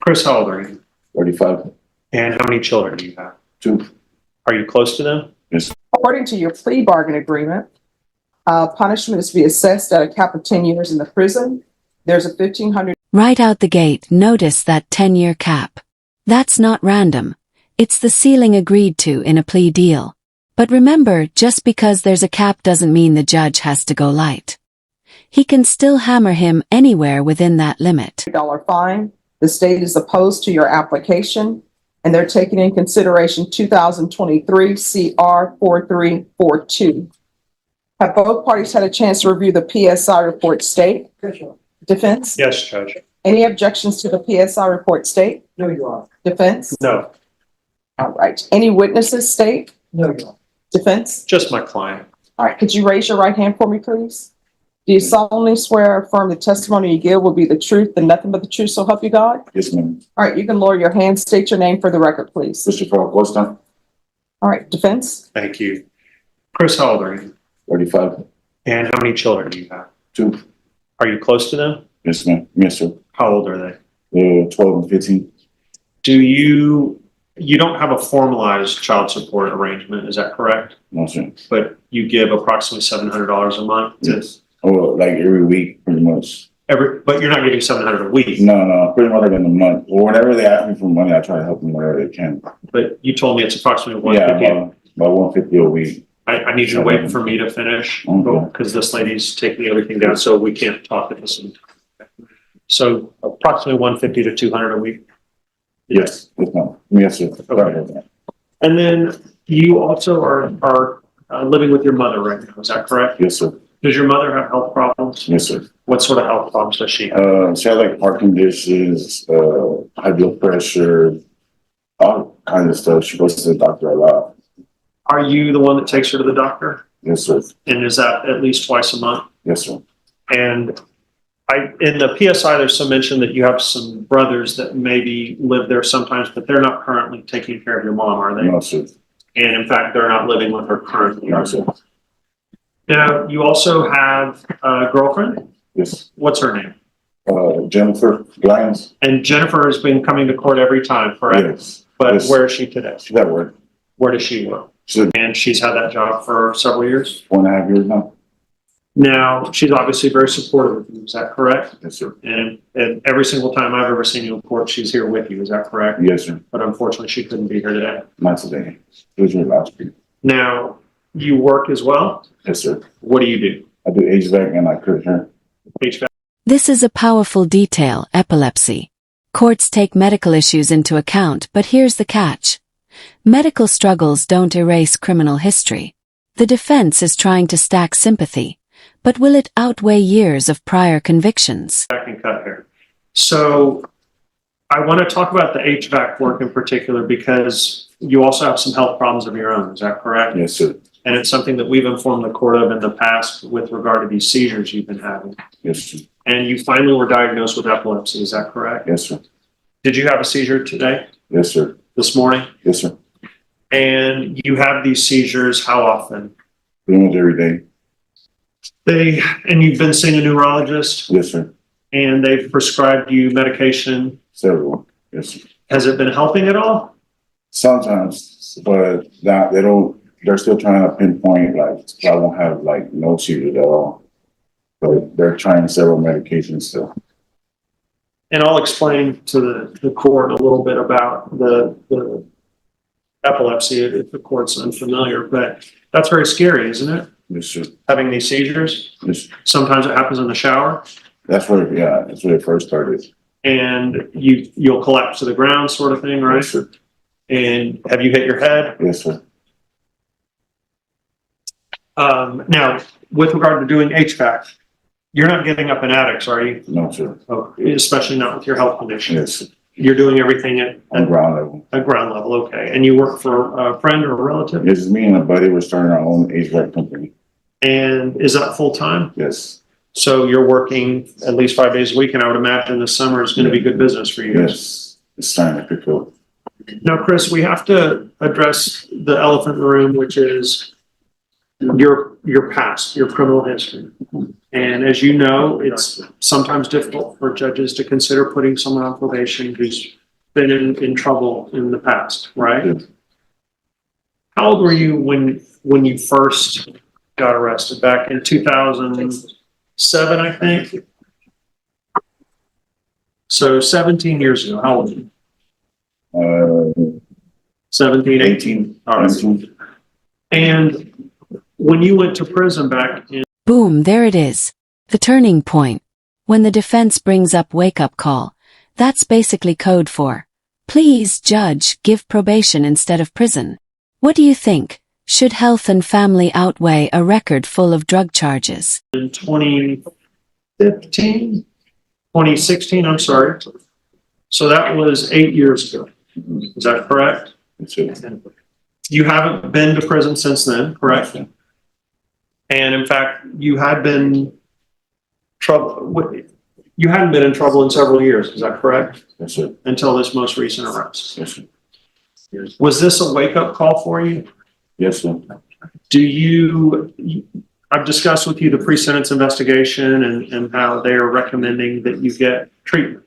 Chris, how old are you? 35. And how many children do you have? 2. Are you close to them? Yes. According to your plea bargain agreement, punishment is to be assessed at a cap of 10 years in the prison. There's a $1,500. Right out the gate, notice that 10-year cap. That's not random. It's the ceiling agreed to in a plea deal. But remember, just because there's a cap doesn't mean the judge has to go light. He can still hammer him anywhere within that limit. Fine. The state is opposed to your application, and they're taking in consideration 2023 CR 4342. Have both parties had a chance to review the PSI report state? Defense? Yes, Judge. Any objections to the PSI report state? No, you are. Defense? No, All right. Any witnesses state? No, you are. Defense? just my client. All right. Could you raise your right hand for me, please? Do you solemnly swear or affirm the testimony you give will be the truth and nothing but the truth, so help you God? Yes, ma'am. All right. You can lower your hand. State your name for the record, please. Christopher Acosta, All right. Defense? Thank you. Chris, how old are you? 35. And how many children do you have? 2. Are you close to them? Yes, ma'am. Yes, sir. How old are they? 12 and 15. Do you don't have a formalized child support arrangement, is that correct? No, sir. But you give approximately $700 a month? Yes. Oh, like every week, pretty much. But you're not giving $700 a week. No, pretty much like in a month. Or whenever they ask me for money, I try to help them wherever they can. But you told me it's approximately Yeah, $150. about 150 a week. I need you to wait for me to finish, Okay. because this lady's taking everything down, so we can't talk at the same time. So approximately 150 to 200 a week. Yes, yes, ma'am. Yes, sir. Sorry about that. And then you also are living with your mother right now, is that correct? Yes, sir. Does your mother have health problems? Yes, sir. What sort of health problems does she have? She had like heart conditions, high blood pressure, all kinds of stuff. She goes to the doctor a lot. Are you the one that takes her to the doctor? Yes, sir. And is that at least twice a month? Yes, sir. And in the PSI, there's some mention that you have some brothers that maybe live there sometimes, but they're not currently taking care of your mom, are they? No, sir. And in fact, they're not living with her currently. No, sir. Now, you also have a girlfriend. Yes. What's her name? Jennifer Lyons. And Jennifer has been coming to court every time, correct? Yes. But Yes. where is she today? She's at work. Where does she work? She's And she's had that job for several years. 1.5 years now. Now, she's obviously very supportive of you. Is that correct? Yes, sir. And every single time I've ever seen you in court, she's here with you. Is that correct? Yes, sir. But unfortunately, she couldn't be here today. Not today. It was your last week. Now, you work as well. Yes, sir. What do you do? I do HVAC and I cook here. HVAC. This is a powerful detail, epilepsy. Courts take medical issues into account, but here's the catch. Medical struggles don't erase criminal history. The defense is trying to stack sympathy, but will it outweigh years of prior convictions? I can cut here. So I want to talk about the HVAC work in particular because you also have some health problems of your own. Is that correct? Yes, sir. And it's something that we've informed the court of in the past with regard to these seizures you've been having. Yes, sir. And you finally were diagnosed with epilepsy. Is that correct? Yes, sir. Did you have a seizure today, Yes, sir. this morning? Yes, sir. And you have these seizures how often? Pretty much every day. And you've been seeing a neurologist Yes, sir. and they've prescribed you medication. Several. Yes, sir. Has it been helping at all? Sometimes, but that they don't. They're still trying to pinpoint like I won't have like no seizures at all. But they're trying several medications still. And I'll explain to the court a little bit about the epilepsy if the court's unfamiliar, but that's very scary, isn't it? Yes, sir. Having these seizures. Yes. Sometimes it happens in the shower That's where that's where it first started. and you'll collapse to the ground sort of thing, right? Yes, sir. And have you hit your head? Yes, sir. Now, with regard to doing HVAC, you're not getting up in attics, are you? No, sir. Oh, especially not with your health condition. Yes, sir. You're doing everything On ground level. at ground level, okay. And you work for a friend or a relative? Yes, me and a buddy were starting our own HVAC company. And is that full time? Yes. So you're working at least 5 days a week, and I would imagine this summer is going to be good business for you guys. Yes. It's starting to pick up. Now, Chris, we have to address the elephant in the room, which is your past, your criminal history. And as you know, it's sometimes difficult for judges to consider putting someone on probation who's been in trouble in the past, right? Yeah. How old were you when you first got arrested? Back in 2007, I think? So 17 years ago, how old were you? 17, 18? All right. 19. And when you went to prison back in Boom, there it is. The turning point. When the defense brings up wake-up call, that's basically code for, please, judge, give probation instead of prison. What do you think? Should health and family outweigh a record full of drug charges? 2015, 2016, I'm sorry. So that was 8 years ago. Is that correct? That's it. You haven't been to prison since then, correct? And in fact, you hadn't been in trouble in several years, is that correct? That's it. Until this most recent arrest. Yes, sir. Was this a wake-up call for you? Yes, sir. I've discussed with you the pre-sentence investigation and how they are recommending that you get treatment.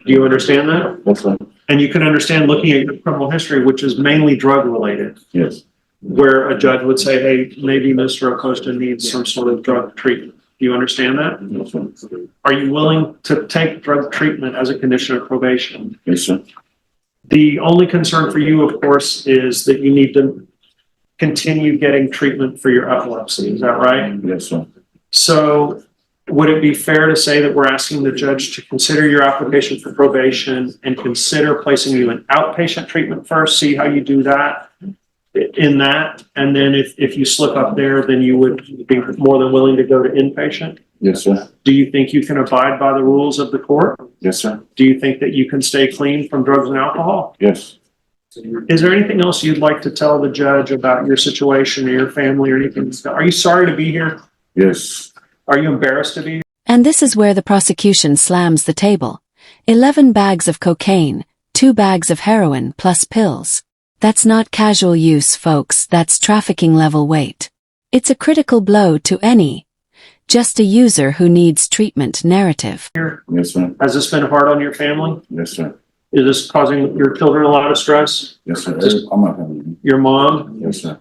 Do you understand that? That's right. And you can understand looking at your criminal history, which is mainly drug related, Yes. where a judge would say, hey, maybe Mr. Acosta needs some sort of drug treatment. Do you understand that? Yes, sir. Are you willing to take drug treatment as a condition of probation? Yes, sir. The only concern for you, of course, is that you need to continue getting treatment for your epilepsy. Is that right? Yes, sir. So would it be fair to say that we're asking the judge to consider your application for probation and consider placing you in outpatient treatment first, see how you do that in that? And then if you slip up there, then you would be more than willing to go to inpatient? Yes, sir. Do you think you can abide by the rules of the court? Yes, sir. Do you think that you can stay clean from drugs and alcohol? Yes. Is there anything else you'd like to tell the judge about your situation or your family or anything? Are you sorry to be here? Yes. Are you embarrassed to be here? And this is where the prosecution slams the table. 11 bags of cocaine, 2 bags of heroin plus pills. That's not casual use, folks, that's trafficking level weight. It's a critical blow to any just a user who needs treatment narrative. Yes, sir. Has this been hard on your family? Yes, sir. Is this causing your children a lot of stress? Yes, sir. I'm not having. Your mom Yes, sir.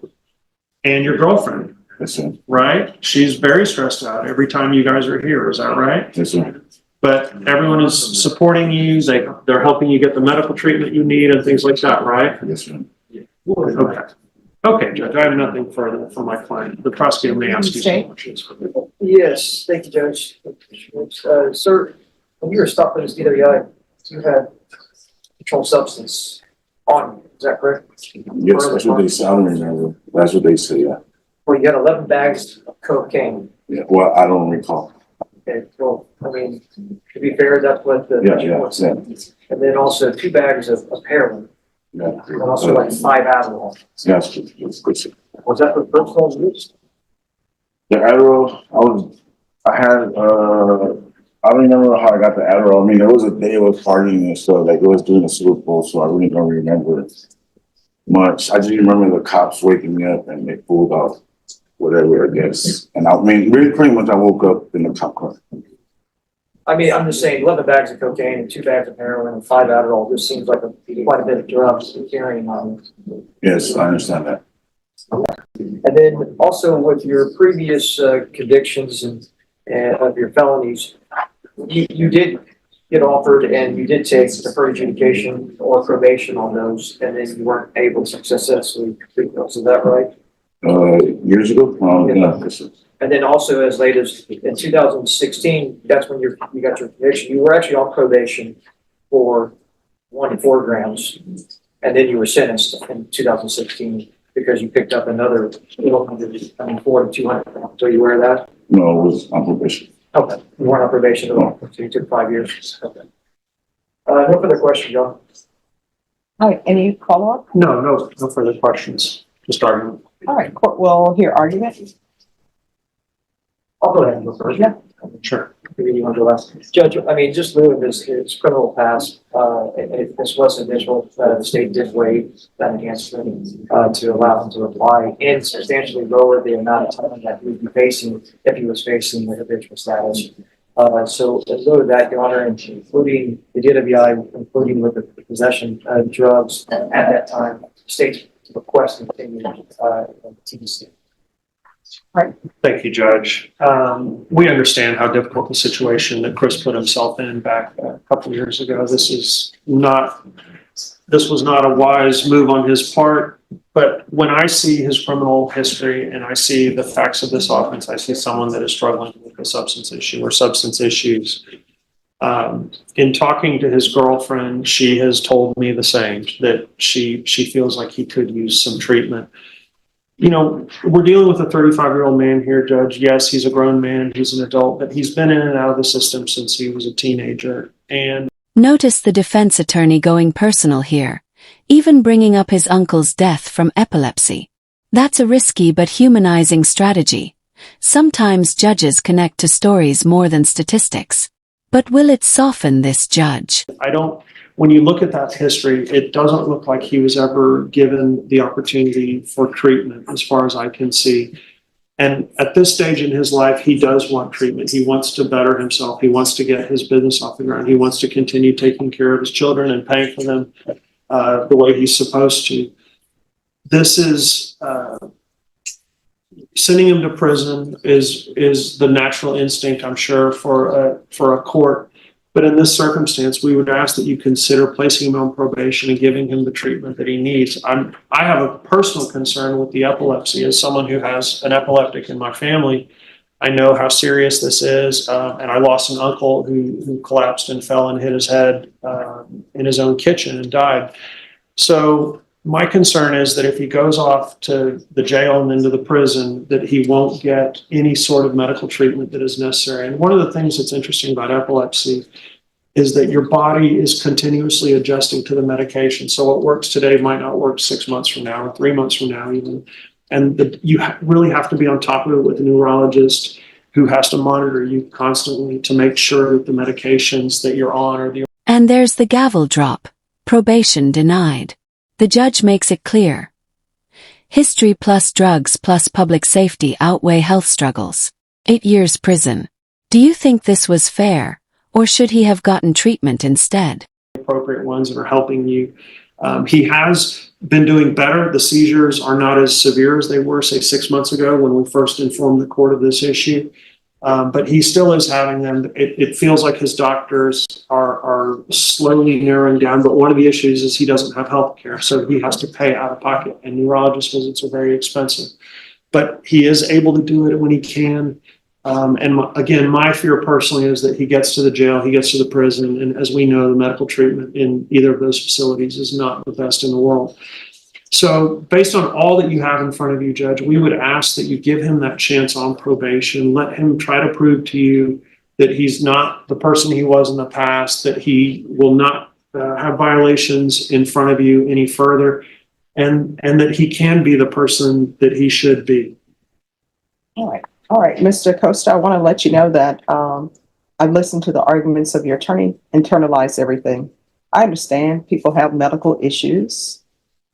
and your girlfriend, Yes, sir. right? She's very stressed out every time you guys are here. Is that right? Yes, sir. But everyone is supporting you. They're helping you get the medical treatment you need and things like that, right? Yes, sir. Okay. Okay, Judge, I have nothing further for my client. The prosecutor may ask you some questions. Yes, thank you, Judge. Sir, when you were stopped by this DWI, you had controlled substance on you, is that correct? Yes, that's what they say. I don't remember. That's what they say, yeah. Well, you had 11 bags of cocaine. Yeah. Well, I don't recall. Okay, well, I mean, to be fair, that's what the Yeah, report yeah, said. And then also 2 bags of heroin, Yeah. and also like 5 Adderall. Yes, it's good. Was that for personal use? The Adderall, I don't remember how I got the Adderall. I mean, there was a day I was partying and stuff, like it was during the Super Bowl, so I really don't remember much. I just remember the cops waking me up and they pulled out whatever, I guess. And I mean, really pretty much I woke up in the cop car. I mean, I'm just saying 11 bags of cocaine and 2 bags of heroin and 5 Adderall just seems like quite a bit of drugs carrying on. Yes, I understand that. And then also with your previous convictions and of your felonies, you did get offered and you did take deferred adjudication or probation on those, and then you weren't able to successfully complete those. Is that right? Years ago? Yeah. Yes, sir. And then also as late as in 2016, that's when you got your conviction. You were actually on probation for 1 to 4 grams, and then you were sentenced in 2016 because you picked up another 4 to 200 grams. So you aware of that? No, it was on probation. Okay, you weren't on probation at all, so you took 5 years. Okay. No further questions, John. All right, any follow-up? No further questions. Just argument. All right, court will hear argument. I'll go ahead and go first. Yeah. Sure. Maybe you want to go last. Judge, I mean, just moving his criminal past, if this was initial, the state did waive that enhancement, to allow him to apply and substantially lower the amount of time that he would be facing if he was facing the habitual status. So to go to that, Your Honor, including the DWI, including with the possession of drugs at that time, state's request continued, TBC. Thank you, Judge. We understand how difficult the situation that Chris put himself in back a couple of years ago. This was not a wise move on his part, but when I see his criminal history and I see the facts of this offense, I see someone that is struggling with a substance issue or substance issues. In talking to his girlfriend, she has told me the same, that she feels like he could use some treatment. You know, we're dealing with a 35-year-old man here, Judge. Yes, he's a grown man, he's an adult, but he's been in and out of the system since he was a teenager. And Notice the defense attorney going personal here, even bringing up his uncle's death from epilepsy. That's a risky but humanizing strategy. Sometimes judges connect to stories more than statistics. But will it soften this judge? when you look at that history, it doesn't look like he was ever given the opportunity for treatment as far as I can see. And at this stage in his life, he does want treatment. He wants to better himself. He wants to get his business off the ground. He wants to continue taking care of his children and paying for them the way he's supposed to. This is sending him to prison is the natural instinct, I'm sure, for a court. But in this circumstance, we would ask that you consider placing him on probation and giving him the treatment that he needs. I have a personal concern with the epilepsy. As someone who has an epileptic in my family, I know how serious this is. And I lost an uncle who collapsed and fell and hit his head in his own kitchen and died. So my concern is that if he goes off to the jail and then to the prison, that he won't get any sort of medical treatment that is necessary. And one of the things that's interesting about epilepsy is that your body is continuously adjusting to the medication. So what works today might not work 6 months from now or 3 months from now even. And you really have to be on top of it with a neurologist who has to monitor you constantly to make sure that the medications that you're on are the... And there's the gavel drop. Probation denied. The judge makes it clear. History plus drugs plus public safety outweigh health struggles. 8 years prison. Do you think this was fair, or should he have gotten treatment instead? Appropriate ones that are helping you. He has been doing better. The seizures are not as severe as they were, say, 6 months ago when we first informed the court of this issue. But he still is having them. It feels like his doctors are slowly narrowing down. But one of the issues is he doesn't have health care, so he has to pay out of pocket. And neurologist visits are very expensive. But he is able to do it when he can. Again, my fear personally is that he gets to the jail, he gets to the prison, and as we know, the medical treatment in either of those facilities is not the best in the world. So based on all that you have in front of you, Judge, we would ask that you give him that chance on probation. Let him try to prove to you that he's not the person he was in the past, that he will not have violations in front of you any further, and that he can be the person that he should be. All right, Mr. Costa, I want to let you know that I've listened to the arguments of your attorney, internalized everything. I understand people have medical issues.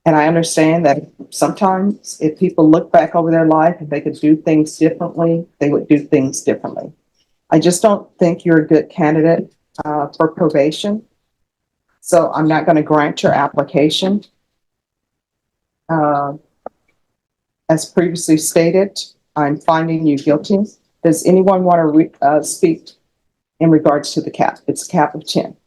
And I understand that sometimes if people look back over their life and they could do things differently, they would do things differently. I just don't think you're a good candidate for probation. So I'm not going to grant your application. As previously stated, I'm finding you guilty. Does anyone want to speak in regards to the cap? It's a cap of 10.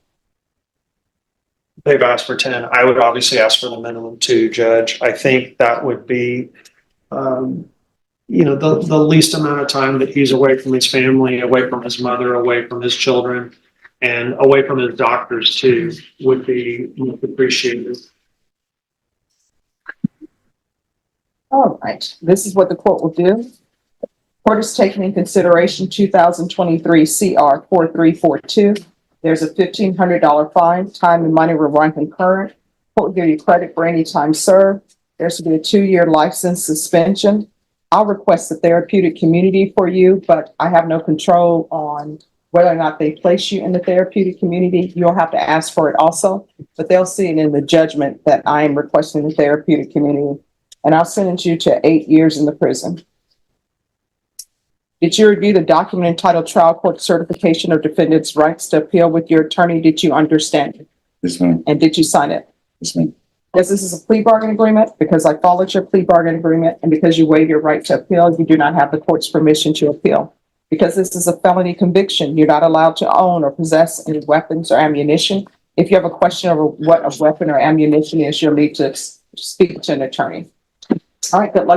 They've asked for 10. I would obviously ask for the minimum 2, Judge. I think that would be, the least amount of time that he's away from his family, away from his mother, away from his children, and away from his doctors too, would be appreciated. All right, this is what the court will do. Court is taking in consideration 2023 CR 4342. There's a $1,500 fine. Time and money will run concurrent. Court will give you credit for any time served. There's to be a 2-year license suspension. I'll request the therapeutic community for you, but I have no control on whether or not they place you in the therapeutic community. You'll have to ask for it also, but they'll see it in the judgment that I am requesting the therapeutic community. And I'll sentence you to 8 years in the prison. Did you review the document entitled Trial Court Certification of Defendant's Rights to Appeal with your attorney? Did you understand it? Yes, ma'am. And did you sign it? Yes, ma'am. Yes, this is a plea bargain agreement. Because I followed your plea bargain agreement and because you waive your right to appeal, you do not have the court's permission to appeal. Because this is a felony conviction, you're not allowed to own or possess any weapons or ammunition. If you have a question over what a weapon or ammunition is, you'll need to speak to an attorney. All right, good luck.